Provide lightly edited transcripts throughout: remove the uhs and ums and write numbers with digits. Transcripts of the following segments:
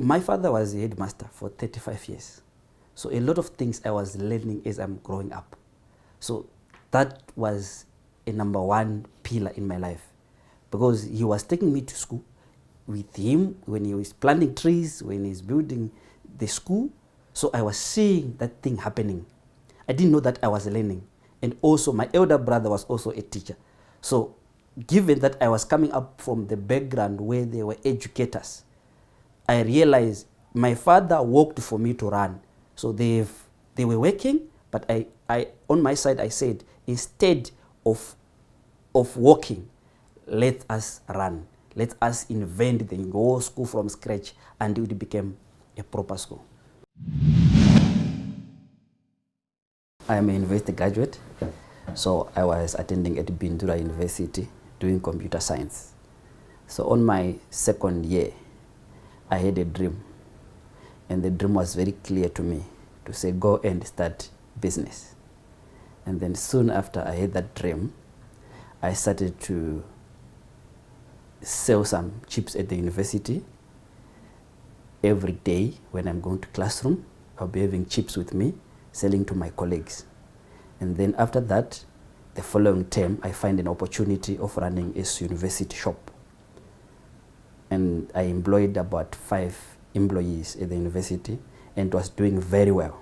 My father was a headmaster for 35 years. So a lot of things I was learning as I'm growing up. So that was a number one pillar in my life, because he was taking me to school with him when he was planting trees, when he's building the school. So I was seeing that thing happening. I didn't know that I was learning. And also my elder brother was also a teacher. So given that I was coming up from the background where they were educators, I realized my father worked for me to run. So they were working, but I on my side I said, instead of working, let us run. Let us invent the whole school from scratch, and it became a proper school. I am a university graduate, so I was attending at Bindura University doing computer science. So on my second year, I had a dream, and the dream was very clear to me to say, go and start business. And then soon after I had that dream, I started to sell some chips at the university. Every day when I'm going to classroom, I'll be having chips with me, selling to my colleagues. And then after that, the following term, I find an opportunity of running a university shop. And I employed about 5 employees at the university, and it was doing very well.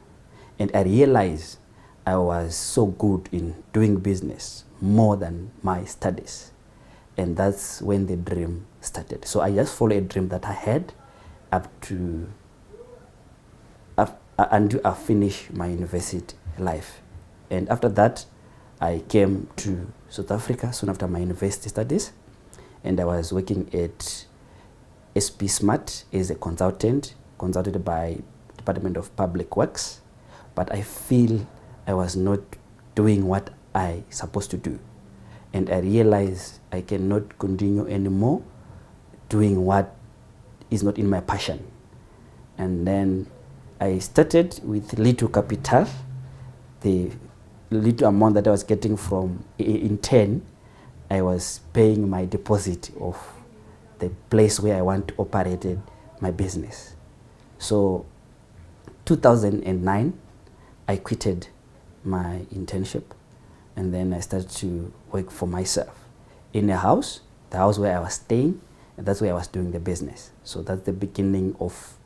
And I realized I was so good in doing business more than my studies. And that's when the dream started. So I just followed a dream that I had until I finished my university life. And after that, I came to South Africa soon after my university studies, and I was working at SP Smart as a consultant, consulted by Department of Public Works, but I feel I was not doing what I supposed to do. And I realized I cannot continue anymore doing what is not in my passion. And then I started with little capital. The little amount that I was getting from in 10, I was paying my deposit of the place where I want to operate my business. So 2009, I quitted my internship, and then I started to work for myself in a house, the house where I was staying, and that's where I was doing the business. So that's the beginning of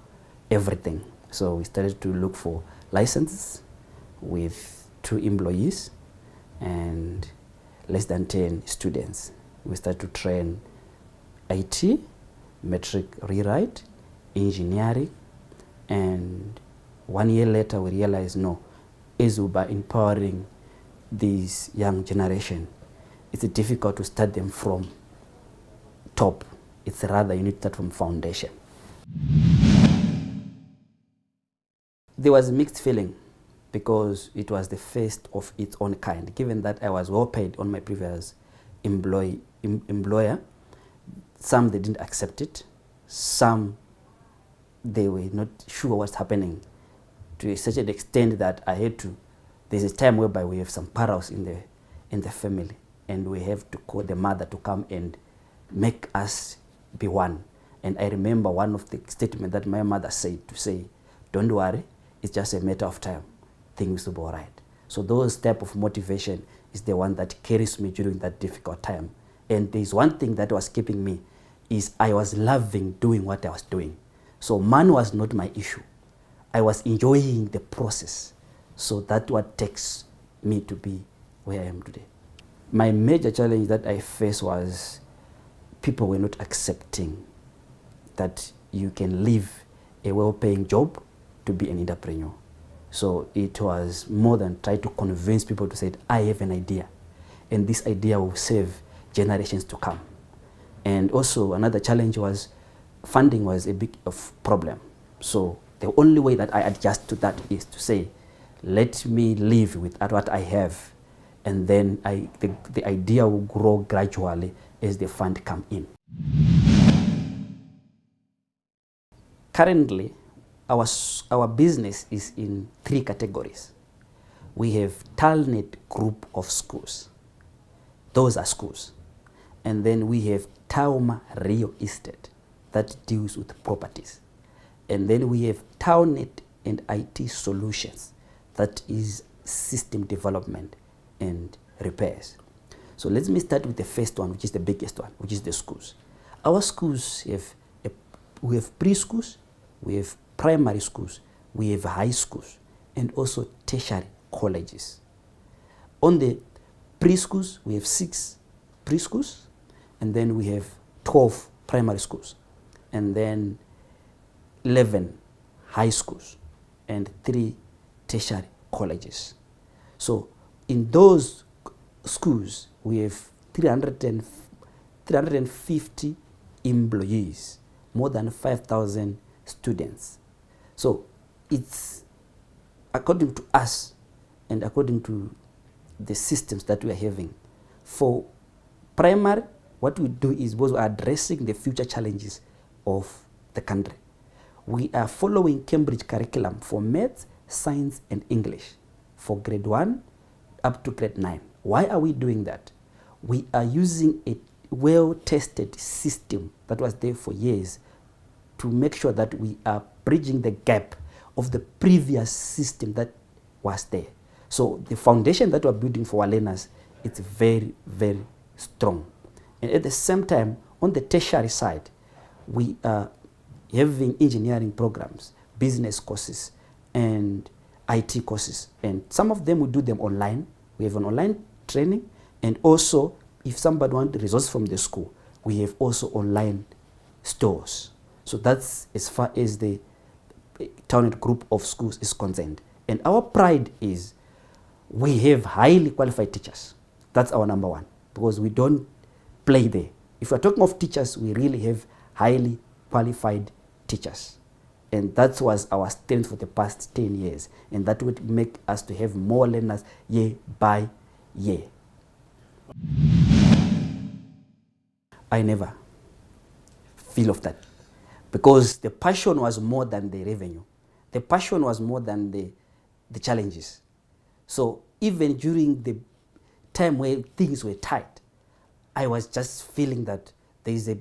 everything. So we started to look for licenses with 2 employees and less than 10 students. We started to train IT, metric rewrite, engineering, and 1 year later we realized, no, as we are empowering this young generation, it's difficult to start them from top. It's rather you need to start from foundation. There was a mixed feeling because it was the first of its own kind. Given that I was well paid on my previous employer, some they didn't accept it, some they were not sure what's happening, to such an extent that I had to, there's a time whereby we have some parents in the family, and we have to call the mother to come and make us be one. And I remember one of the statements that my mother said, to say, don't worry, it's just a matter of time, things will be all right. So those type of motivation is the one that carries me during that difficult time. And there's one thing that was keeping me, is I was loving doing what I was doing. So money was not my issue. I was enjoying the process. So that's what takes me to be where I am today. My major challenge that I faced was people were not accepting that you can leave a well-paying job to be an entrepreneur. So it was more than trying to convince people to say, I have an idea, and this idea will save generations to come. And also another challenge was funding was a big problem. So the only way that I adjust to that is to say, let me live with what I have, and then the idea will grow gradually as the fund come in. Currently, our business is in 3 categories. We have Taalnet group of schools. Those are schools. And then we have Tauma Real Estate that deals with properties. And then we have Taalnet and IT solutions. That is system development and repairs. So let me start with the first one, which is the biggest one, which is the schools. Our schools we have preschools, we have primary schools, we have high schools, and also tertiary colleges. On the preschools, we have 6 preschools, and then we have 12 primary schools, and then 11 high schools, and 3 tertiary colleges. So in those schools, we have 350 employees, more than 5,000 students. So it's, according to us and according to the systems that we are having, for primary, what we do is we are addressing the future challenges of the country. We are following Cambridge curriculum for maths, science, and English for grade 1 up to grade 9. Why are we doing that? We are using a well-tested system that was there for years to make sure that we are bridging the gap of the previous system that was there. So the foundation that we're building for our learners, it's very, very strong. And at the same time, on the tertiary side, we are having engineering programs, business courses, and IT courses. And some of them we do them online. We have an online training, and also if somebody wants resources from the school, we have also online stores. So that's as far as the Taalnet group of schools is concerned. And our pride is we have highly qualified teachers. That's our number one, because we don't play there. If we're talking of teachers, we really have highly qualified teachers. And that was our strength for the past 10 years. And that would make us to have more learners year by year. I never feel of that, because the passion was more than the revenue. The passion was more than the challenges. So even during the time where things were tight, I was just feeling that there is a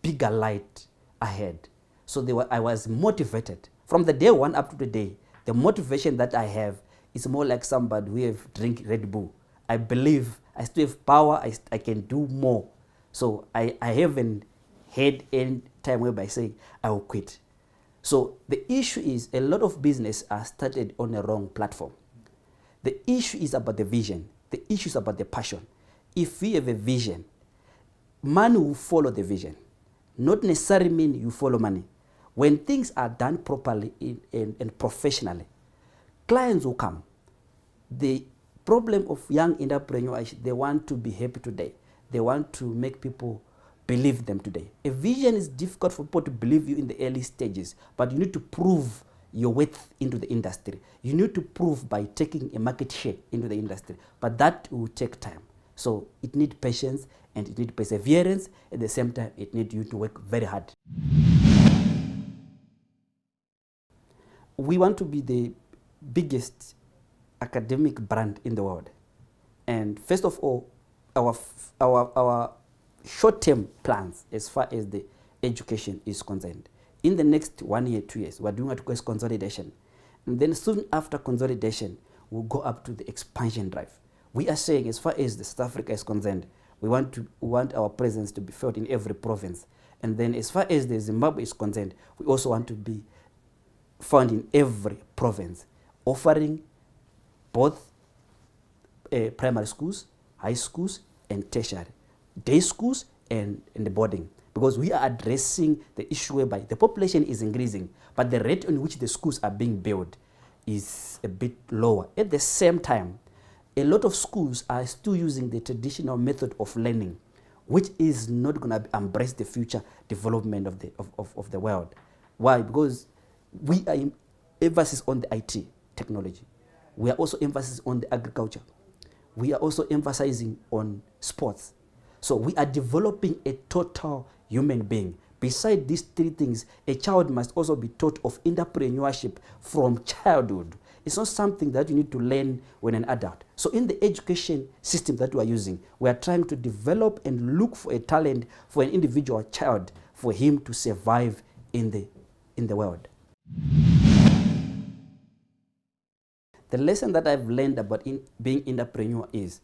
bigger light ahead. So I was motivated. From the day 1 up to the day, the motivation that I have is more like somebody who have drink Red Bull. I believe I still have power, I can do more. So I haven't had any time whereby saying I will quit. So the issue is a lot of business are started on a wrong platform. The issue is about the vision. The issue is about the passion. If we have a vision, money will follow the vision. Not necessarily mean you follow money. When things are done properly and professionally, clients will come. The problem of young entrepreneurs, they want to be happy today. They want to make people believe them today. A vision is difficult for people to believe you in the early stages, but you need to prove your worth into the industry. You need to prove by taking a market share into the industry, but that will take time. So it needs patience and it needs perseverance. At the same time, it needs you to work very hard. We want to be the biggest academic brand in the world. And first of all, our short-term plans as far as the education is concerned. In the next 1 year, 2 years, we're doing what we call consolidation. And then soon after consolidation, we'll go up to the expansion drive. We are saying, as far as the South Africa is concerned, we want our presence to be felt in every province. And then as far as the Zimbabwe is concerned, we also want to be found in every province, offering both primary schools, high schools, and tertiary, day schools, and the boarding. Because we are addressing the issue whereby the population is increasing, but the rate on which the schools are being built is a bit lower. At the same time, a lot of schools are still using the traditional method of learning, which is not going to embrace the future development of the world. Why? Because we are emphasis on the IT technology. We are also emphasis on the agriculture. We are also emphasizing on sports. So we are developing a total human being. Beside these 3 things, a child must also be taught of entrepreneurship from childhood. It's not something that you need to learn when an adult. So in the education system that we are using, we are trying to develop and look for a talent for an individual child for him to survive in the world. The lesson that I've learned about being entrepreneur is,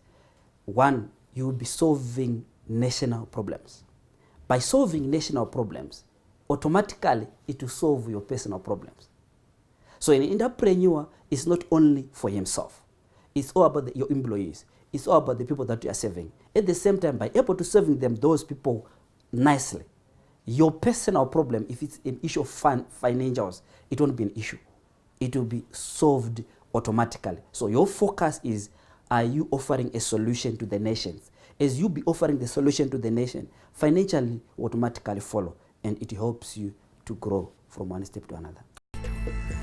one, you will be solving national problems. By solving national problems, automatically it will solve your personal problems. So an entrepreneur is not only for himself. It's all about your employees. It's all about the people that you are serving. At the same time, by able to serving them, those people nicely, your personal problem, if it's an issue of financials, it won't be an issue. It will be solved automatically. So your focus is, are you offering a solution to the nations? As you be offering the solution to the nation, financially will automatically follow, and it helps you to grow from one step to another.